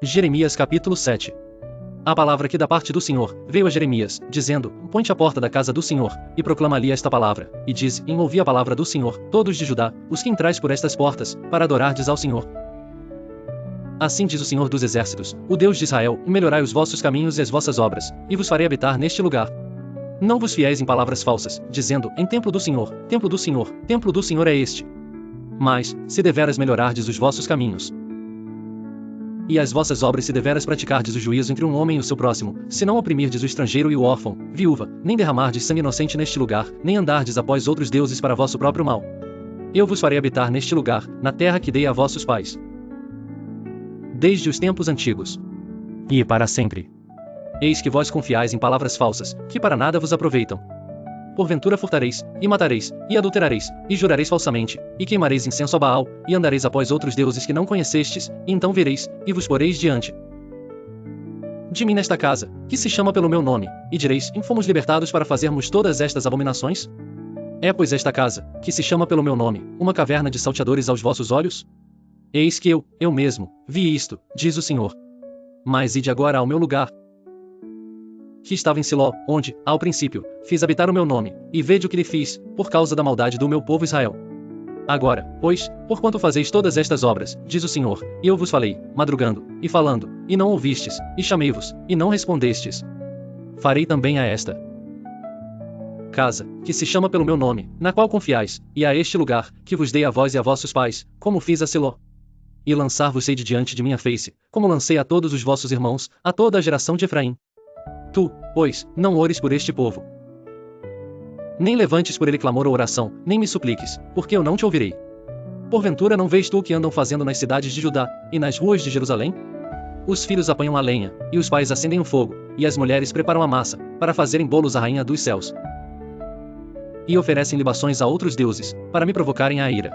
Jeremias capítulo 7. A palavra que da parte do Senhor veio a Jeremias, dizendo: Põe-te à porta da casa do Senhor, e proclama ali esta palavra, e diz: ouvi a palavra do Senhor, todos de Judá, os que entrais por estas portas, para adorardes ao Senhor. Assim diz o Senhor dos Exércitos, o Deus de Israel: melhorai os vossos caminhos e as vossas obras, e vos farei habitar neste lugar. Não vos fiéis em palavras falsas, dizendo: em templo do Senhor, templo do Senhor, templo do Senhor é este. Mas, se deveras melhorardes os vossos caminhos, e as vossas obras, se deveras praticardes o juízo entre um homem e o seu próximo, se não oprimirdes o estrangeiro e o órfão, viúva, nem derramardes sangue inocente neste lugar, nem andardes após outros deuses para vosso próprio mal, eu vos farei habitar neste lugar, na terra que dei a vossos pais, desde os tempos antigos, e para sempre. Eis que vós confiais em palavras falsas, que para nada vos aproveitam. Porventura furtareis, e matareis, e adulterareis, e jurareis falsamente, e queimareis incenso a Baal, e andareis após outros deuses que não conhecestes, e então vireis, e vos poreis diante de mim nesta casa, que se chama pelo meu nome, e direis: fomos libertados para fazermos todas estas abominações? É pois esta casa, que se chama pelo meu nome, uma caverna de salteadores aos vossos olhos? Eis que eu mesmo, vi isto, diz o Senhor. Mas ide agora ao meu lugar, que estava em Siló, onde, ao princípio, fiz habitar o meu nome, e vede o que lhe fiz, por causa da maldade do meu povo Israel. Agora, pois, porquanto fazeis todas estas obras, diz o Senhor, e eu vos falei, madrugando, e falando, e não ouvistes, e chamei-vos, e não respondestes, farei também a esta casa, que se chama pelo meu nome, na qual confiais, e a este lugar, que vos dei a vós e a vossos pais, como fiz a Siló. E lançar-vos-ei de diante de minha face, como lancei a todos os vossos irmãos, a toda a geração de Efraim. Tu, pois, não ores por este povo, nem levantes por ele clamor ou oração, nem me supliques, porque eu não te ouvirei. Porventura não vês tu o que andam fazendo nas cidades de Judá, e nas ruas de Jerusalém? Os filhos apanham a lenha, e os pais acendem o fogo, e as mulheres preparam a massa, para fazerem bolos à rainha dos céus. E oferecem libações a outros deuses, para me provocarem a ira.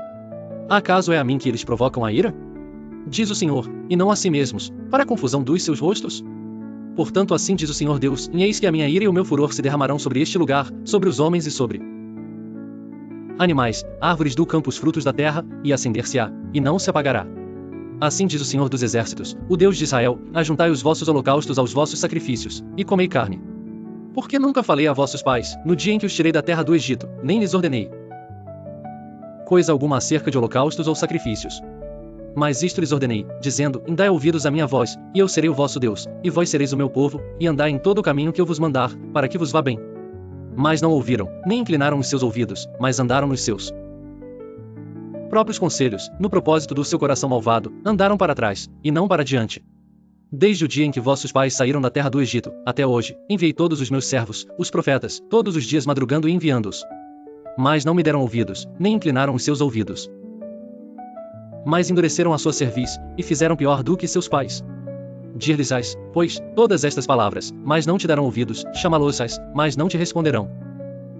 Acaso é a mim que eles provocam a ira? Diz o Senhor, e não a si mesmos, para a confusão dos seus rostos? Portanto assim diz o Senhor Deus, e eis que a minha ira e o meu furor se derramarão sobre este lugar, sobre os homens e sobre animais, árvores do campo, os frutos da terra, e acender-se-á, e não se apagará. Assim diz o Senhor dos Exércitos, o Deus de Israel: ajuntai os vossos holocaustos aos vossos sacrifícios, e comei carne. Porque nunca falei a vossos pais, no dia em que os tirei da terra do Egito, nem lhes ordenei coisa alguma acerca de holocaustos ou sacrifícios. Mas isto lhes ordenei, dizendo: dai ouvidos à minha voz, e eu serei o vosso Deus, e vós sereis o meu povo, e andai em todo o caminho que eu vos mandar, para que vos vá bem. Mas não ouviram, nem inclinaram os seus ouvidos, mas andaram nos seus próprios conselhos, no propósito do seu coração malvado, andaram para trás, e não para diante. Desde o dia em que vossos pais saíram da terra do Egito, até hoje, enviei todos os meus servos, os profetas, todos os dias madrugando e enviando-os. Mas não me deram ouvidos, nem inclinaram os seus ouvidos. Mas endureceram a sua cerviz, e fizeram pior do que seus pais. Dir-lhes-ás, pois, todas estas palavras, mas não te darão ouvidos, chamá-los-ás, mas não te responderão.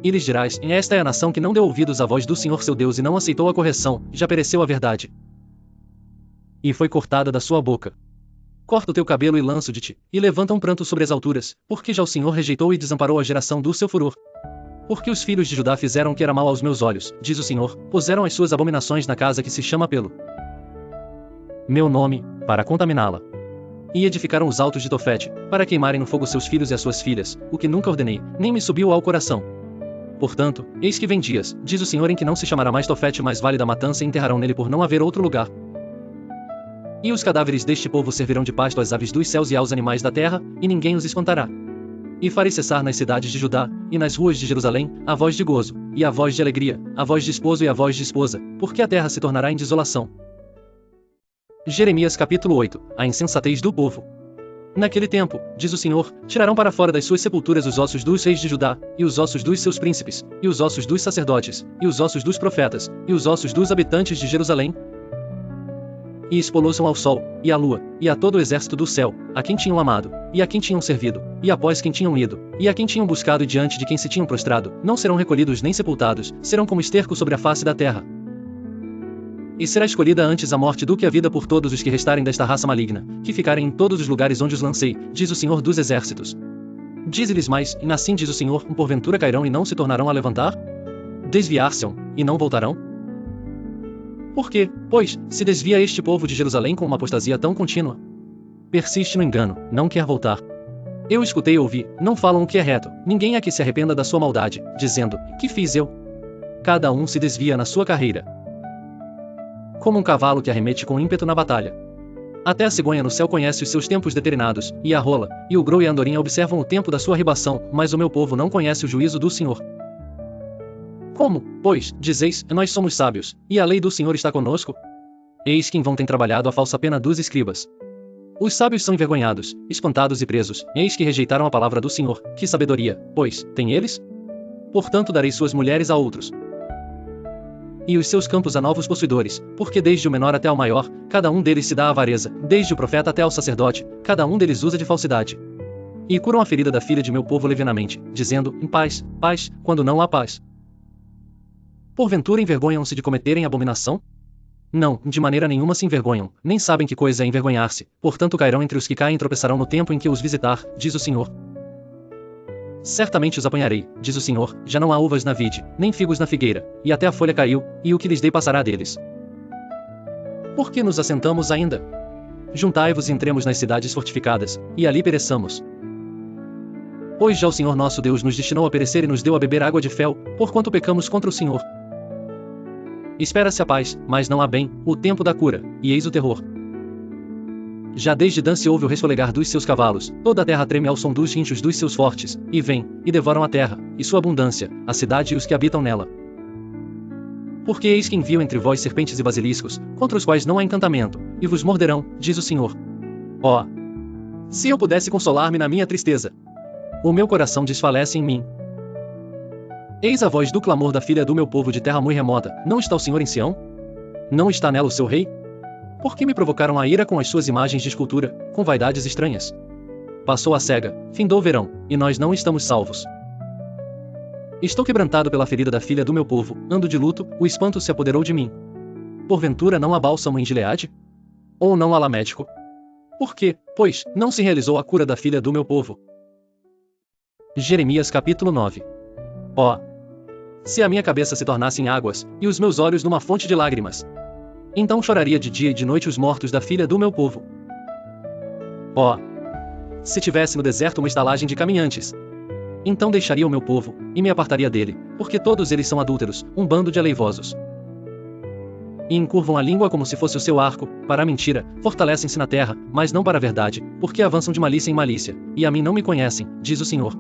E lhes dirás: esta é a nação que não deu ouvidos à voz do Senhor seu Deus e não aceitou a correção, já pereceu a verdade, e foi cortada da sua boca. Corta o teu cabelo e lanço de ti, e levanta um pranto sobre as alturas, porque já o Senhor rejeitou e desamparou a geração do seu furor. Porque os filhos de Judá fizeram o que era mal aos meus olhos, diz o Senhor, puseram as suas abominações na casa que se chama pelo meu nome, para contaminá-la. E edificaram os altos de Tofete, para queimarem no fogo seus filhos e as suas filhas, o que nunca ordenei, nem me subiu ao coração. Portanto, eis que vem dias, diz o Senhor, em que não se chamará mais Tofete, mas vale da matança, e enterrarão nele por não haver outro lugar. E os cadáveres deste povo servirão de pasto às aves dos céus e aos animais da terra, e ninguém os espantará. E farei cessar nas cidades de Judá, e nas ruas de Jerusalém, a voz de gozo, e a voz de alegria, a voz de esposo e a voz de esposa, porque a terra se tornará em desolação. Jeremias capítulo 8. A insensatez do povo. Naquele tempo, diz o Senhor, tirarão para fora das suas sepulturas os ossos dos reis de Judá, e os ossos dos seus príncipes, e os ossos dos sacerdotes, e os ossos dos profetas, e os ossos dos habitantes de Jerusalém, e expô-los ao sol, e à lua, e a todo o exército do céu, a quem tinham amado, e a quem tinham servido, e após quem tinham ido, e a quem tinham buscado e diante de quem se tinham prostrado, não serão recolhidos nem sepultados, serão como esterco sobre a face da terra. E será escolhida antes a morte do que a vida por todos os que restarem desta raça maligna, que ficarem em todos os lugares onde os lancei, diz o Senhor dos Exércitos. Dize-lhes mais, e assim diz o Senhor, porventura cairão e não se tornarão a levantar? Desviar-se-ão, e não voltarão? Por quê, pois, se desvia este povo de Jerusalém com uma apostasia tão contínua? Persiste no engano, não quer voltar. Eu escutei e ouvi, não falam o que é reto, ninguém é que se arrependa da sua maldade, dizendo, que fiz eu? Cada um se desvia na sua carreira. Como um cavalo que arremete com ímpeto na batalha. Até a cegonha no céu conhece os seus tempos determinados, e a rola, e o grou e a andorinha observam o tempo da sua ribação, mas o meu povo não conhece o juízo do Senhor. Como, pois, dizeis, nós somos sábios, e a lei do Senhor está conosco? Eis que em vão tem trabalhado a falsa pena dos escribas. Os sábios são envergonhados, espantados e presos, eis que rejeitaram a palavra do Senhor, que sabedoria, pois, têm eles? Portanto darei suas mulheres a outros, e os seus campos a novos possuidores, porque desde o menor até ao maior, cada um deles se dá à avareza, desde o profeta até ao sacerdote, cada um deles usa de falsidade. E curam a ferida da filha de meu povo levianamente, dizendo, em paz, paz, quando não há paz. Porventura envergonham-se de cometerem abominação? Não, de maneira nenhuma se envergonham, nem sabem que coisa é envergonhar-se, portanto cairão entre os que caem e tropeçarão no tempo em que os visitar, diz o Senhor. Certamente os apanharei, diz o Senhor, já não há uvas na vide, nem figos na figueira, e até a folha caiu, e o que lhes dei passará deles. Por que nos assentamos ainda? Juntai-vos e entremos nas cidades fortificadas, e ali pereçamos. Pois já o Senhor nosso Deus nos destinou a perecer e nos deu a beber água de fel, porquanto pecamos contra o Senhor. Espera-se a paz, mas não há bem, o tempo da cura, e eis o terror. Já desde Dan se ouve o resfolegar dos seus cavalos, toda a terra treme ao som dos rinchos dos seus fortes, e vêm, e devoram a terra, e sua abundância, a cidade e os que habitam nela. Porque eis que envio entre vós serpentes e basiliscos, contra os quais não há encantamento, e vos morderão, diz o Senhor. Ó! Se eu pudesse consolar-me na minha tristeza! O meu coração desfalece em mim. Eis a voz do clamor da filha do meu povo de terra muito remota, não está o Senhor em Sião? Não está nela o seu rei? Por que me provocaram a ira com as suas imagens de escultura, com vaidades estranhas? Passou a cega, findou o verão, e nós não estamos salvos. Estou quebrantado pela ferida da filha do meu povo, ando de luto, o espanto se apoderou de mim. Porventura não há bálsamo em Gileade? Ou não há lá médico? Por quê, pois, não se realizou a cura da filha do meu povo? Jeremias capítulo 9. Ó! Se a minha cabeça se tornasse em águas, e os meus olhos numa fonte de lágrimas, então choraria de dia e de noite os mortos da filha do meu povo. Ó! Se tivesse no deserto uma estalagem de caminhantes, então deixaria o meu povo, e me apartaria dele, porque todos eles são adúlteros, um bando de aleivosos. E encurvam a língua como se fosse o seu arco, para a mentira, fortalecem-se na terra, mas não para a verdade, porque avançam de malícia em malícia, e a mim não me conhecem, diz o Senhor.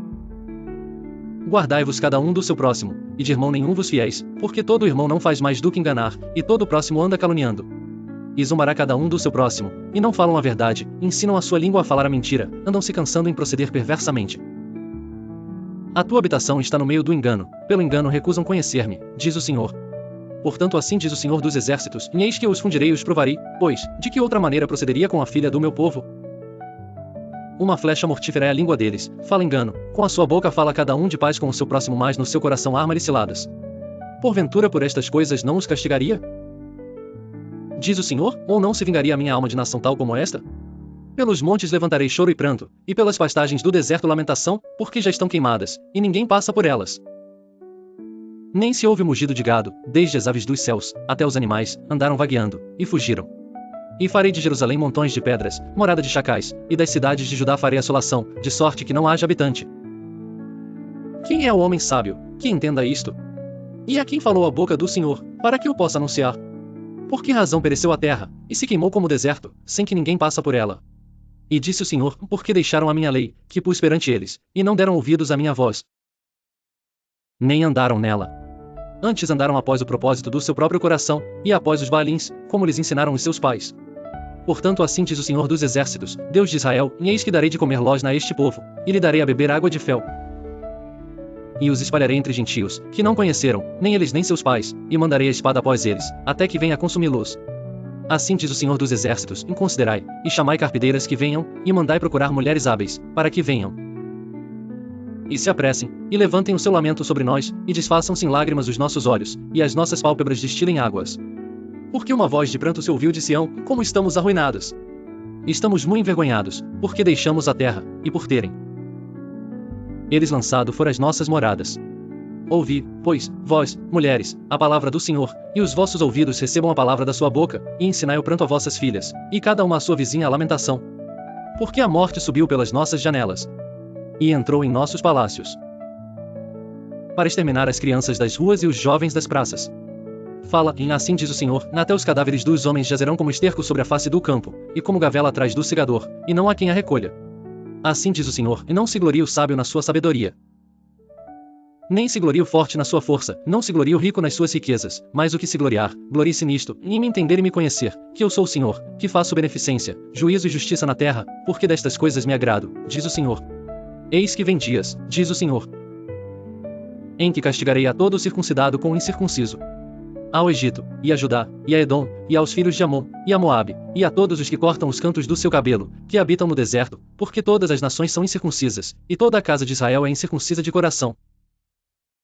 Guardai-vos cada um do seu próximo, e de irmão nenhum vos fiéis, porque todo irmão não faz mais do que enganar, e todo próximo anda caluniando. E zombará cada um do seu próximo, e não falam a verdade, ensinam a sua língua a falar a mentira, andam se cansando em proceder perversamente. A tua habitação está no meio do engano, pelo engano recusam conhecer-me, diz o Senhor. Portanto assim diz o Senhor dos Exércitos, e eis que eu os fundirei e os provarei, pois, de que outra maneira procederia com a filha do meu povo? Uma flecha mortífera é a língua deles, fala engano, com a sua boca fala cada um de paz com o seu próximo, mas no seu coração arma-lhe ciladas. Porventura por estas coisas não os castigaria? Diz o Senhor, ou não se vingaria a minha alma de nação tal como esta? Pelos montes levantarei choro e pranto, e pelas pastagens do deserto lamentação, porque já estão queimadas, e ninguém passa por elas. Nem se ouve mugido de gado, desde as aves dos céus, até os animais, andaram vagueando, e fugiram. E farei de Jerusalém montões de pedras, morada de chacais, e das cidades de Judá farei assolação, de sorte que não haja habitante. Quem é o homem sábio, que entenda isto? E a quem falou a boca do Senhor, para que o possa anunciar? Por que razão pereceu a terra, e se queimou como o deserto, sem que ninguém passa por ela? E disse o Senhor, porque deixaram a minha lei, que pus perante eles, e não deram ouvidos à minha voz. Nem andaram nela. Antes andaram após o propósito do seu próprio coração, e após os Baalins, como lhes ensinaram os seus pais. Portanto assim diz o Senhor dos Exércitos, Deus de Israel, e eis que darei de comer lós a este povo, e lhe darei a beber água de fel. E os espalharei entre gentios, que não conheceram, nem eles nem seus pais, e mandarei a espada após eles, até que venha consumi-los. Assim diz o Senhor dos Exércitos, considerai, e chamai carpideiras que venham, e mandai procurar mulheres hábeis, para que venham. E se apressem, e levantem o seu lamento sobre nós, e desfaçam-se em lágrimas os nossos olhos, e as nossas pálpebras destilem águas. Porque uma voz de pranto se ouviu de Sião, como estamos arruinados. Estamos muito envergonhados, porque deixamos a terra, e por terem eles lançado fora as nossas moradas. Ouvi, pois, vós, mulheres, a palavra do Senhor, e os vossos ouvidos recebam a palavra da sua boca, e ensinai o pranto a vossas filhas, e cada uma a sua vizinha a lamentação. Porque a morte subiu pelas nossas janelas e entrou em nossos palácios para exterminar as crianças das ruas e os jovens das praças. Fala, e assim diz o Senhor, até os cadáveres dos homens jazerão como esterco sobre a face do campo, e como gavela atrás do segador, e não há quem a recolha. Assim diz o Senhor, e não se glorie o sábio na sua sabedoria, nem se glorie o forte na sua força, não se glorie o rico nas suas riquezas, mas o que se gloriar, glorie-se nisto, em me entender e me conhecer, que eu sou o Senhor, que faço beneficência, juízo e justiça na terra, porque destas coisas me agrado, diz o Senhor. Eis que vem dias, diz o Senhor, em que castigarei a todo o circuncidado com o incircunciso, ao Egito, e a Judá, e a Edom, e aos filhos de Amon, e a Moabe, e a todos os que cortam os cantos do seu cabelo, que habitam no deserto, porque todas as nações são incircuncisas, e toda a casa de Israel é incircuncisa de coração.